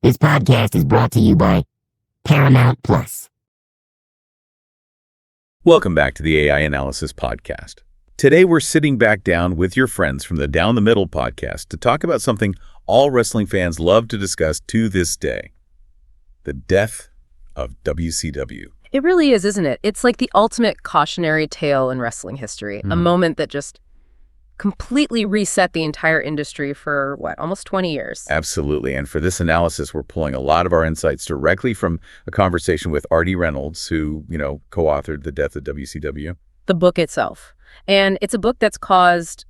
This podcast is brought to you by Paramount Plus. Welcome back to the AI Analysis Podcast. Today we're sitting back down with your friends from the Down the Middle podcast to talk about something all wrestling fans love to discuss to this day: the death of WCW. It really is, isn't it? It's like the ultimate cautionary tale in wrestling history, a moment that just completely reset the entire industry for, almost 20 years. Absolutely. And for this analysis, we're pulling a lot of our insights directly from a conversation with Arete Reynolds, who, co-authored The Death of WCW. The book itself. And it's a book that's caused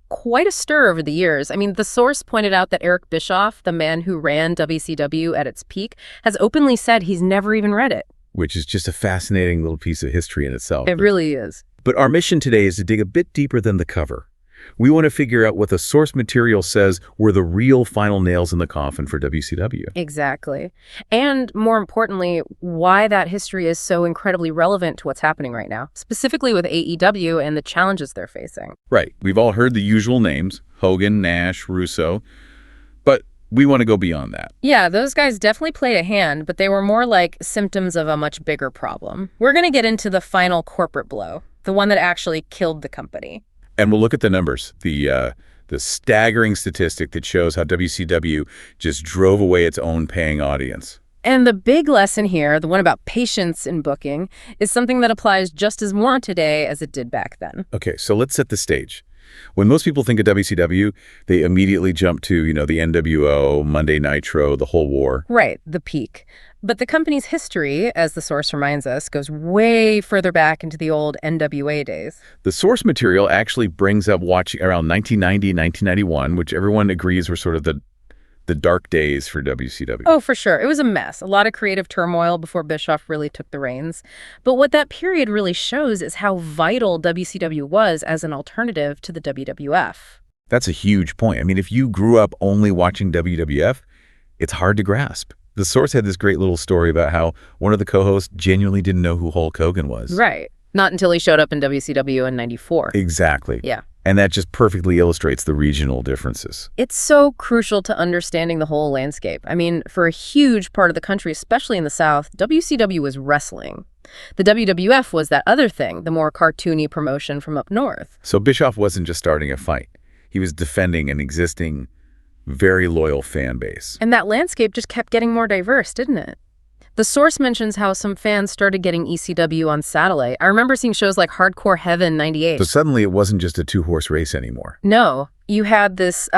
quite a stir over the years. I mean, the source pointed out that Eric Bischoff, the man who ran WCW at its peak, has openly said he's never even read it. Which is just a fascinating little piece of history in itself. It really is. But our mission today is to dig a bit deeper than the cover. We want to figure out what the source material says were the real final nails in the coffin for WCW. Exactly. And more importantly, why that history is so incredibly relevant to what's happening right now, specifically with AEW and the challenges they're facing. Right. We've all heard the usual names: Hogan, Nash, Russo. But we want to go beyond that. Yeah, those guys definitely played a hand, but they were more like symptoms of a much bigger problem. We're going to get into the final corporate blow, the one that actually killed the company. And we'll look at the numbers, the staggering statistic that shows how WCW just drove away its own paying audience. And the big lesson here, the one about patience in booking, is something that applies just as more today as it did back then. Okay, so let's set the stage. When most people think of WCW, they immediately jump to, the NWO, Monday Nitro, the whole war. Right, the peak. But the company's history, as the source reminds us, goes way further back into the old NWA days. The source material actually brings up watching around 1990, 1991, which everyone agrees were sort of the dark days for WCW. Oh, for sure. It was a mess. A lot of creative turmoil before Bischoff really took the reins. But what that period really shows is how vital WCW was as an alternative to the WWF. That's a huge point. I mean, if you grew up only watching WWF, it's hard to grasp. The source had this great little story about how one of the co-hosts genuinely didn't know who Hulk Hogan was. Right. Not until he showed up in WCW in '94. Exactly. Yeah. And that just perfectly illustrates the regional differences. It's so crucial to understanding the whole landscape. I mean, for a huge part of the country, especially in the South, WCW was wrestling. The WWF was that other thing, the more cartoony promotion from up north. So Bischoff wasn't just starting a fight. He was defending an existing, very loyal fan base. And that landscape just kept getting more diverse, didn't it? The source mentions how some fans started getting ECW on satellite. I remember seeing shows like Hardcore Heaven '98. So suddenly it wasn't just a two-horse race anymore. No, you had this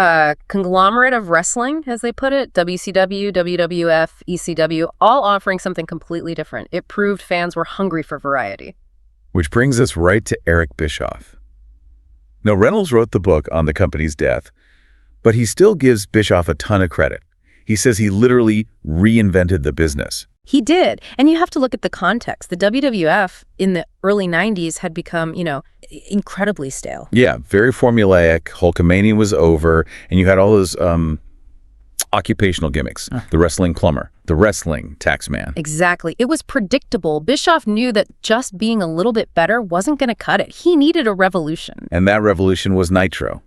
conglomerate of wrestling, as they put it, WCW, WWF, ECW, all offering something completely different. It proved fans were hungry for variety. Which brings us right to Eric Bischoff. Now, Reynolds wrote the book on the company's death, but he still gives Bischoff a ton of credit. He says he literally reinvented the business. He did. And you have to look at the context. The WWF in the early 90s had become, incredibly stale. Yeah, very formulaic. Hulkamania was over, and you had all those occupational gimmicks. The wrestling plumber, the wrestling tax man. Exactly. It was predictable. Bischoff knew that just being a little bit better wasn't going to cut it. He needed a revolution. And that revolution was Nitro.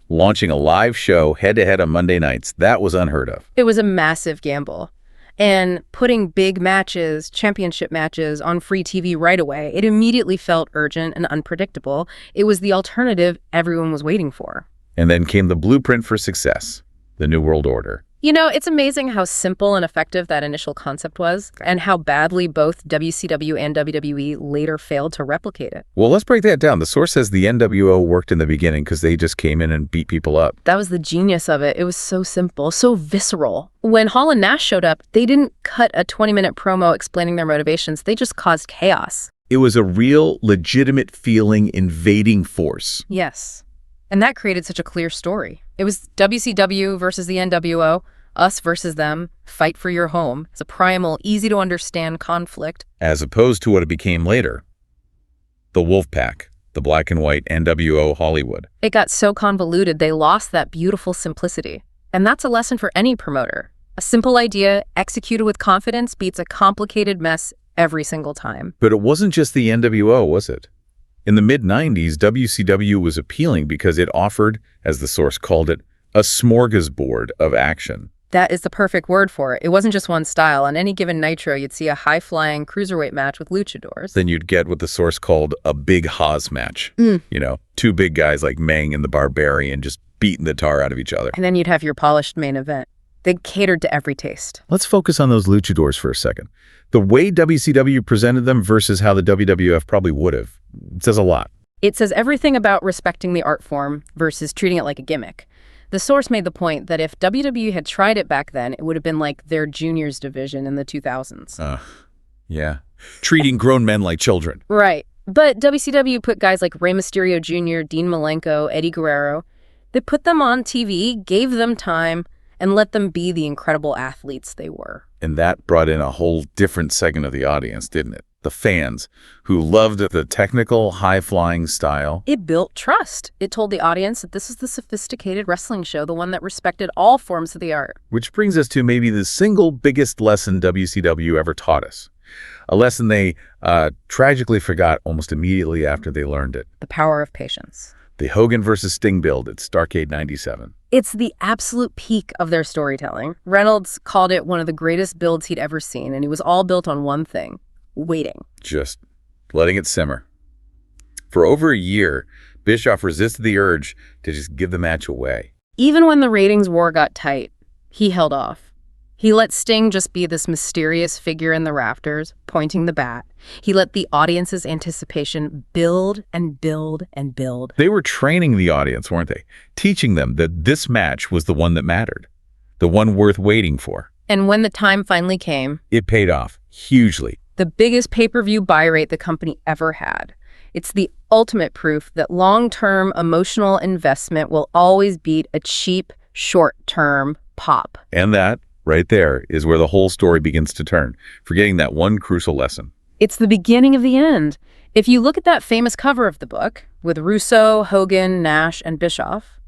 Launching a live show head-to-head on Monday nights, that was unheard of. It was a massive gamble. And putting big matches, championship matches, on free TV right away, it immediately felt urgent and unpredictable. It was the alternative everyone was waiting for. And then came the blueprint for success, the New World Order. It's amazing how simple and effective that initial concept was, and how badly both WCW and WWE later failed to replicate it. Well, let's break that down. The source says the NWO worked in the beginning because they just came in and beat people up. That was the genius of it. It was so simple, so visceral. When Hall and Nash showed up, they didn't cut a 20-minute promo explaining their motivations. They just caused chaos. It was a real, legitimate feeling invading force. Yes. And that created such a clear story. It was WCW versus the NWO, us versus them, fight for your home. It's a primal, easy-to-understand conflict. As opposed to what it became later. The Wolfpack, the black and white NWO Hollywood. It got so convoluted, they lost that beautiful simplicity. And that's a lesson for any promoter. A simple idea, executed with confidence, beats a complicated mess every single time. But it wasn't just the NWO, was it? In the mid-90s, WCW was appealing because it offered, as the source called it, a smorgasbord of action. That is the perfect word for it. It wasn't just one style. On any given Nitro, you'd see a high-flying cruiserweight match with luchadors. Then you'd get what the source called a big Haas match. Two big guys like Meng and the Barbarian just beating the tar out of each other. And then you'd have your polished main event. They catered to every taste. Let's focus on those luchadors for a second. The way WCW presented them versus how the WWF probably would have, it says a lot. It says everything about respecting the art form versus treating it like a gimmick. The source made the point that if WWE had tried it back then, it would have been like their juniors division in the 2000s. Yeah. Treating grown men like children. Right. But WCW put guys like Rey Mysterio Jr., Dean Malenko, Eddie Guerrero. They put them on TV, gave them time, and let them be the incredible athletes they were. And that brought in a whole different segment of the audience, didn't it? The fans, who loved the technical, high-flying style. It built trust. It told the audience that this is the sophisticated wrestling show, the one that respected all forms of the art. Which brings us to maybe the single biggest lesson WCW ever taught us. A lesson they tragically forgot almost immediately after they learned it. The power of patience. The Hogan versus Sting build at Starrcade 97. It's the absolute peak of their storytelling. Reynolds called it one of the greatest builds he'd ever seen, and it was all built on one thing: waiting. Just letting it simmer. For over a year, Bischoff resisted the urge to just give the match away. Even when the ratings war got tight, he held off. He let Sting just be this mysterious figure in the rafters, pointing the bat. He let the audience's anticipation build and build and build. They were training the audience, weren't they? Teaching them that this match was the one that mattered, the one worth waiting for. And when the time finally came, it paid off hugely. The biggest pay-per-view buy rate the company ever had. It's the ultimate proof that long-term emotional investment will always beat a cheap, short-term pop. And that, right there, is where the whole story begins to turn, forgetting that one crucial lesson. It's the beginning of the end. If you look at that famous cover of the book, with Russo, Hogan, Nash, and Bischoff,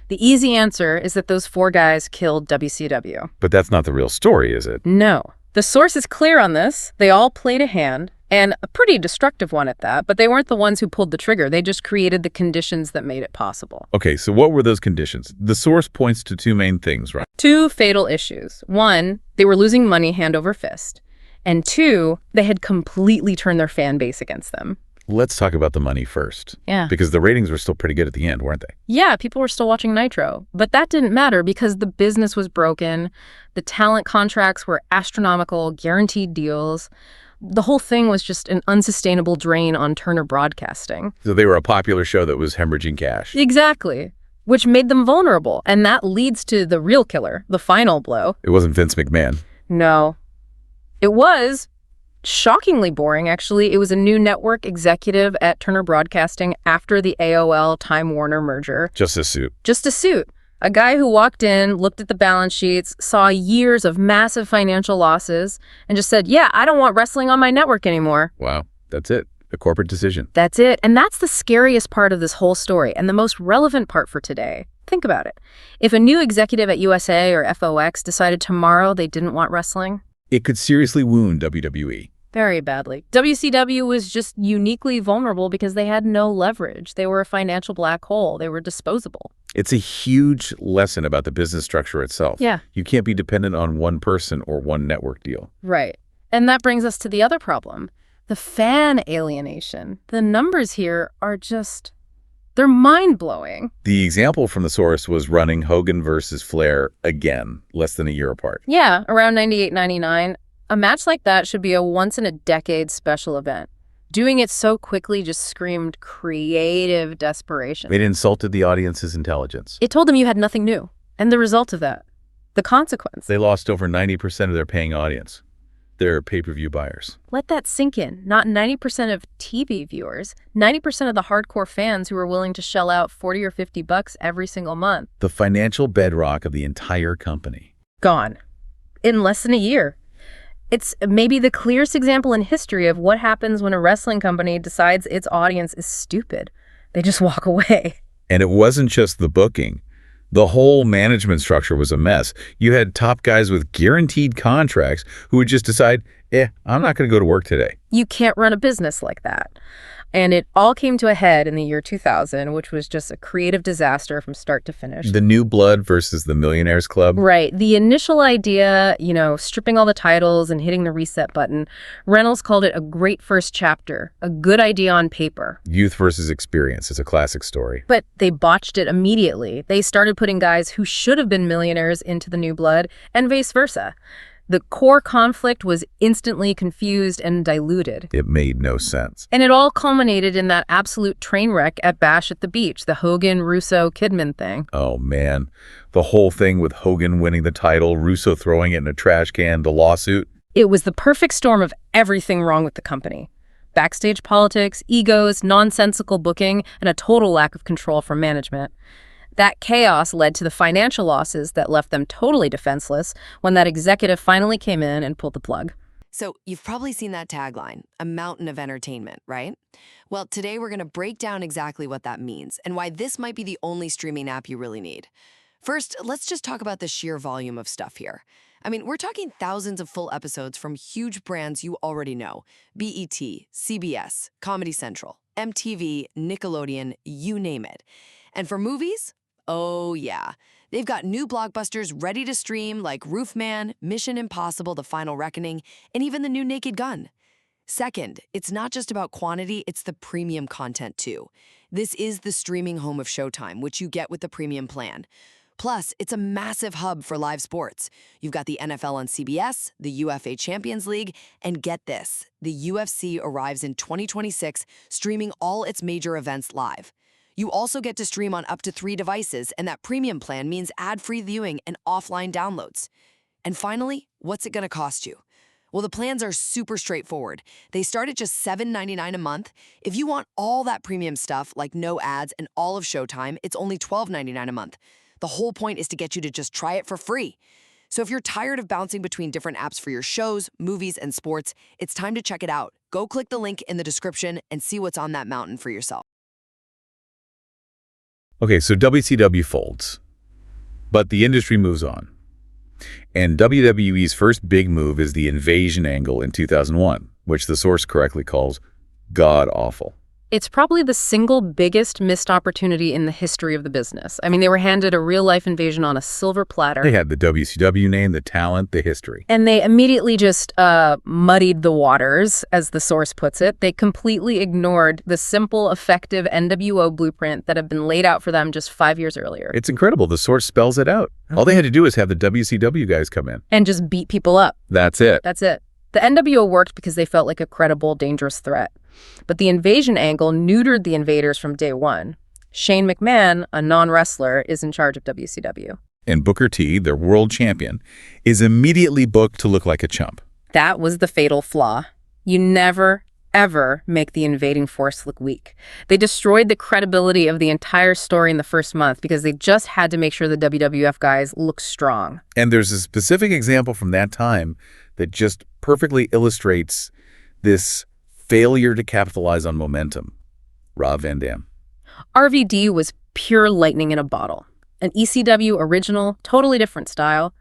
the easy answer is that those 4 guys killed WCW. But that's not the real story, is it? No. The source is clear on this. They all played a hand, and a pretty destructive one at that, but they weren't the ones who pulled the trigger. They just created the conditions that made it possible. Okay, so what were those conditions? The source points to 2 main things, right? 2 fatal issues. 1, they were losing money hand over fist. And 2, they had completely turned their fan base against them. Let's talk about the money first. Yeah. Because the ratings were still pretty good at the end, weren't they? Yeah, people were still watching Nitro. But that didn't matter because the business was broken. The talent contracts were astronomical, guaranteed deals. The whole thing was just an unsustainable drain on Turner Broadcasting. So they were a popular show that was hemorrhaging cash. Exactly. Which made them vulnerable. And that leads to the real killer, the final blow. It wasn't Vince McMahon. No. It was shockingly boring, actually. It was a new network executive at Turner Broadcasting after the AOL-Time Warner merger. Just a suit. Just a suit. A guy who walked in, looked at the balance sheets, saw years of massive financial losses, and just said, yeah, I don't want wrestling on my network anymore. Wow, that's it. A corporate decision. That's it. And that's the scariest part of this whole story, and the most relevant part for today. Think about it. If a new executive at USA or FOX decided tomorrow they didn't want wrestling, it could seriously wound WWE. Very badly. WCW was just uniquely vulnerable because they had no leverage. They were a financial black hole. They were disposable. It's a huge lesson about the business structure itself. Yeah. You can't be dependent on one person or one network deal. Right. And that brings us to the other problem, the fan alienation. The numbers here are just, they're mind-blowing. The example from the source was running Hogan versus Flair again, less than a year apart. Yeah, around 98, 99. A match like that should be a once-in-a-decade special event. Doing it so quickly just screamed creative desperation. It insulted the audience's intelligence. It told them you had nothing new. And the result of that, the consequence. They lost over 90% of their paying audience. Their pay-per-view buyers. Let that sink in. Not 90% of TV viewers, 90% of the hardcore fans who were willing to shell out $40 or $50 every single month. The financial bedrock of the entire company. Gone. In less than a year. It's maybe the clearest example in history of what happens when a wrestling company decides its audience is stupid. They just walk away. And it wasn't just the booking. The whole management structure was a mess. You had top guys with guaranteed contracts who would just decide, I'm not going to go to work today. You can't run a business like that. And it all came to a head in the year 2000, which was just a creative disaster from start to finish. The New Blood versus the Millionaires Club. Right. The initial idea, stripping all the titles and hitting the reset button, Reynolds called it a great first chapter, a good idea on paper. Youth versus experience is a classic story. But they botched it immediately. They started putting guys who should have been millionaires into the New Blood and vice versa. The core conflict was instantly confused and diluted. It made no sense. And it all culminated in that absolute train wreck at Bash at the Beach, the Hogan, Russo, Kidman thing. Oh, man. The whole thing with Hogan winning the title, Russo throwing it in a trash can, the lawsuit. It was the perfect storm of everything wrong with the company. Backstage politics, egos, nonsensical booking, and a total lack of control from management. That chaos led to the financial losses that left them totally defenseless when that executive finally came in and pulled the plug. So you've probably seen that tagline, a mountain of entertainment, right? Well, today we're going to break down exactly what that means and why this might be the only streaming app you really need. First, let's just talk about the sheer volume of stuff here. I mean, we're talking thousands of full episodes from huge brands you already know. BET, CBS, Comedy Central, MTV, Nickelodeon, you name it. And for movies? Oh, yeah. They've got new blockbusters ready to stream like Roofman, Mission Impossible, The Final Reckoning, and even the new Naked Gun. Second, it's not just about quantity, it's the premium content too. This is the streaming home of Showtime, which you get with the premium plan. Plus, it's a massive hub for live sports. You've got the NFL on CBS, the UFA Champions League, and get this, the UFC arrives in 2026, streaming all its major events live. You also get to stream on up to 3 devices, and that premium plan means ad-free viewing and offline downloads. And finally, what's it going to cost you? Well, the plans are super straightforward. They start at just $7.99 a month. If you want all that premium stuff, like no ads and all of Showtime, it's only $12.99 a month. The whole point is to get you to just try it for free. So if you're tired of bouncing between different apps for your shows, movies, and sports, it's time to check it out. Go click the link in the description and see what's on that mountain for yourself. Okay, so WCW folds, but the industry moves on. And WWE's first big move is the invasion angle in 2001, which the source correctly calls god-awful. It's probably the single biggest missed opportunity in the history of the business. I mean, they were handed a real-life invasion on a silver platter. They had the WCW name, the talent, the history. And they immediately just muddied the waters, as the source puts it. They completely ignored the simple, effective NWO blueprint that had been laid out for them just 5 years earlier. It's incredible. The source spells it out. All they had to do is have the WCW guys come in. And just beat people up. That's it. That's it. The NWO worked because they felt like a credible, dangerous threat. But the invasion angle neutered the invaders from day one. Shane McMahon, a non-wrestler, is in charge of WCW. And Booker T, their world champion, is immediately booked to look like a chump. That was the fatal flaw. You never, ever make the invading force look weak. They destroyed the credibility of the entire story in the first month because they just had to make sure the WWF guys look strong. And there's a specific example from that time that just perfectly illustrates this failure to capitalize on momentum. Rob Van Dam. RVD was pure lightning in a bottle. An ECW original, totally different style.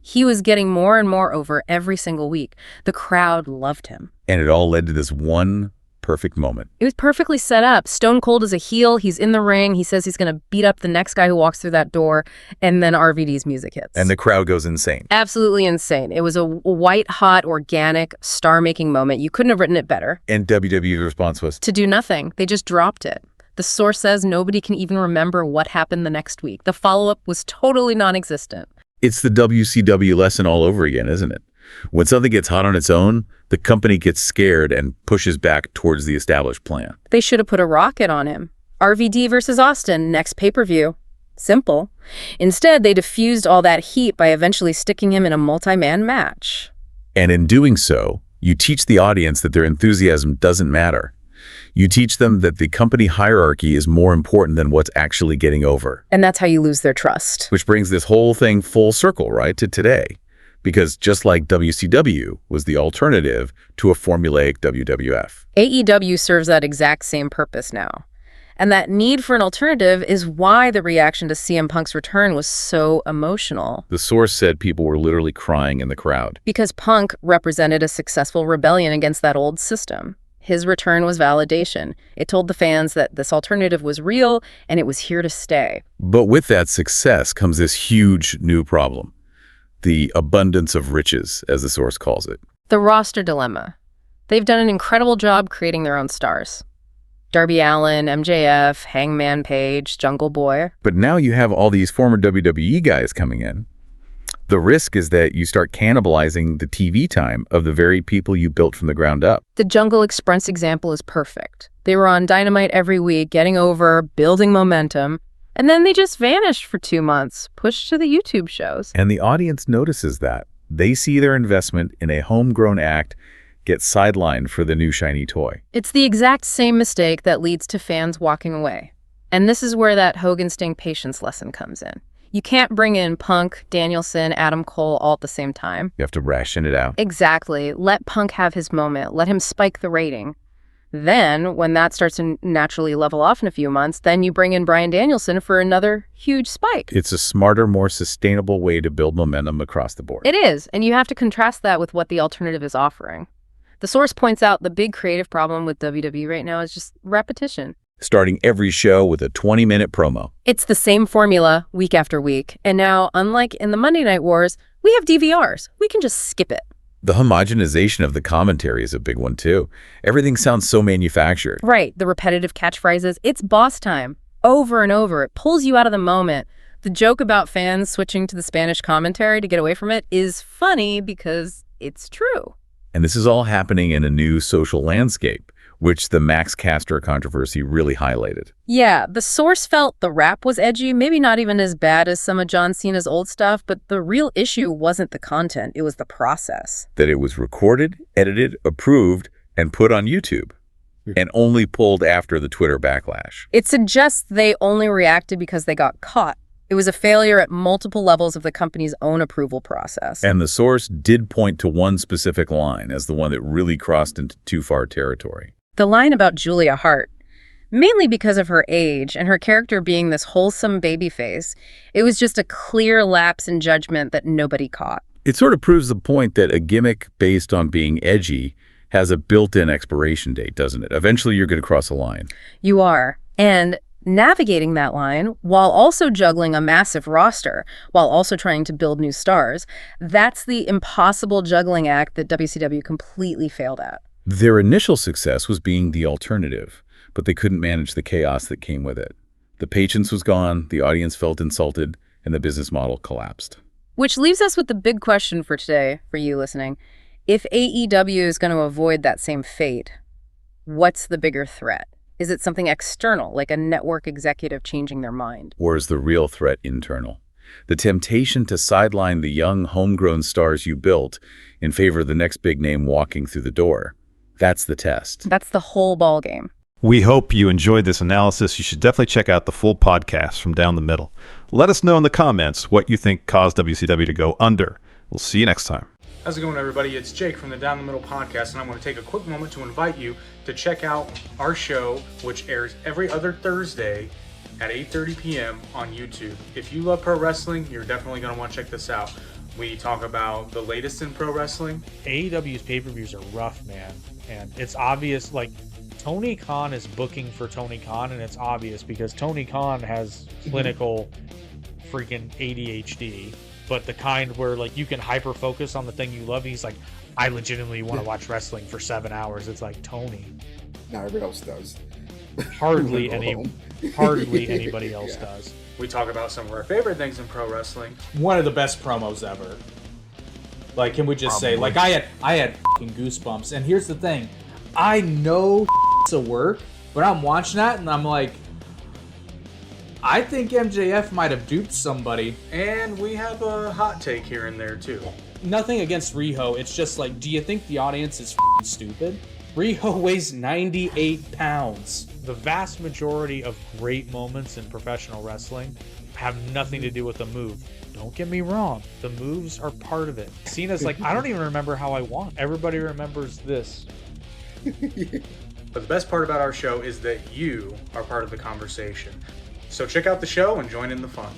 He was getting more and more over every single week. The crowd loved him. And it all led to this one perfect moment. It was perfectly set up. Stone Cold is a heel. He's in the ring. He says he's going to beat up the next guy who walks through that door. And then RVD's music hits. And the crowd goes insane. Absolutely insane. It was a white-hot, organic, star-making moment. You couldn't have written it better. And WWE's response was? To do nothing. They just dropped it. The source says nobody can even remember what happened the next week. The follow-up was totally non-existent. It's the WCW lesson all over again, isn't it? When something gets hot on its own, the company gets scared and pushes back towards the established plan. They should have put a rocket on him. RVD versus Austin, next pay-per-view. Simple. Instead, they diffused all that heat by eventually sticking him in a multi-man match. And in doing so, you teach the audience that their enthusiasm doesn't matter. You teach them that the company hierarchy is more important than what's actually getting over. And that's how you lose their trust. Which brings this whole thing full circle, right, to today. Because just like WCW was the alternative to a formulaic WWF. AEW serves that exact same purpose now. And that need for an alternative is why the reaction to CM Punk's return was so emotional. The source said people were literally crying in the crowd. Because Punk represented a successful rebellion against that old system. His return was validation. It told the fans that this alternative was real and it was here to stay. But with that success comes this huge new problem. The abundance of riches, as the source calls it. The roster dilemma. They've done an incredible job creating their own stars. Darby Allin, MJF, Hangman Page, Jungle Boy. But now you have all these former WWE guys coming in. The risk is that you start cannibalizing the TV time of the very people you built from the ground up. The Jungle Express example is perfect. They were on Dynamite every week, getting over, building momentum, and then they just vanished for 2 months, pushed to the YouTube shows. And the audience notices that. They see their investment in a homegrown act get sidelined for the new shiny toy. It's the exact same mistake that leads to fans walking away. And this is where that Hogan Sting patience lesson comes in. You can't bring in Punk, Danielson, Adam Cole all at the same time. You have to ration it out. Exactly. Let Punk have his moment. Let him spike the rating. Then, when that starts to naturally level off in a few months, then you bring in Bryan Danielson for another huge spike. It's a smarter, more sustainable way to build momentum across the board. It is, and you have to contrast that with what the alternative is offering. The source points out the big creative problem with WWE right now is just repetition. Starting every show with a 20-minute promo. It's the same formula week after week. And now, unlike in the Monday Night Wars, we have DVRs. We can just skip it. The homogenization of the commentary is a big one, too. Everything sounds so manufactured. Right. The repetitive catchphrases. It's boss time. Over and over. It pulls you out of the moment. The joke about fans switching to the Spanish commentary to get away from it is funny because it's true. And this is all happening in a new social landscape, which the Max Caster controversy really highlighted. Yeah, the source felt the rap was edgy, maybe not even as bad as some of John Cena's old stuff, but the real issue wasn't the content, it was the process. That it was recorded, edited, approved, and put on YouTube, and only pulled after the Twitter backlash. It suggests they only reacted because they got caught. It was a failure at multiple levels of the company's own approval process. And the source did point to one specific line as the one that really crossed into too far territory. The line about Julia Hart, mainly because of her age and her character being this wholesome babyface, it was just a clear lapse in judgment that nobody caught. It sort of proves the point that a gimmick based on being edgy has a built-in expiration date, doesn't it? Eventually you're going to cross a line. You are. And navigating that line while also juggling a massive roster, while also trying to build new stars, that's the impossible juggling act that WCW completely failed at. Their initial success was being the alternative, but they couldn't manage the chaos that came with it. The patience was gone, the audience felt insulted, and the business model collapsed. Which leaves us with the big question for today, for you listening. If AEW is going to avoid that same fate, what's the bigger threat? Is it something external, like a network executive changing their mind? Or is the real threat internal? The temptation to sideline the young, homegrown stars you built in favor of the next big name walking through the door. That's the test. That's the whole ball game. We hope you enjoyed this analysis. You should definitely check out the full podcast from Down the Middle. Let us know in the comments what you think caused WCW to go under. We'll see you next time. How's it going, everybody? It's Jake from the Down the Middle podcast, and I'm going to take a quick moment to invite you to check out our show, which airs every other Thursday at 8:30 p.m. on YouTube. If you love pro wrestling, you're definitely going to want to check this out. We talk about the latest in pro wrestling. AEW's pay-per-views are rough, man, and it's obvious, like, Tony Khan is booking for Tony Khan, and it's obvious because Tony Khan has clinical freaking ADHD, but the kind where, like, you can hyper-focus on the thing you love. He's like, I legitimately want to watch wrestling for 7 hours. It's like, Tony. Not everybody else does. Hardly anybody else does. We talk about some of our favorite things in pro wrestling. One of the best promos ever. Like, can we just say, like, I had fucking goosebumps. And here's the thing, I know it's a work, but I'm watching that and I'm like, I think MJF might have duped somebody. And we have a hot take here and there, too. Nothing against Riho. It's just like, do you think the audience is f***ing stupid? Riho weighs 98 pounds. The vast majority of great moments in professional wrestling have nothing to do with the move. Don't get me wrong. The moves are part of it. Cena's like, I don't even remember how I won. Everybody remembers this. But the best part about our show is that you are part of the conversation. So check out the show and join in the fun.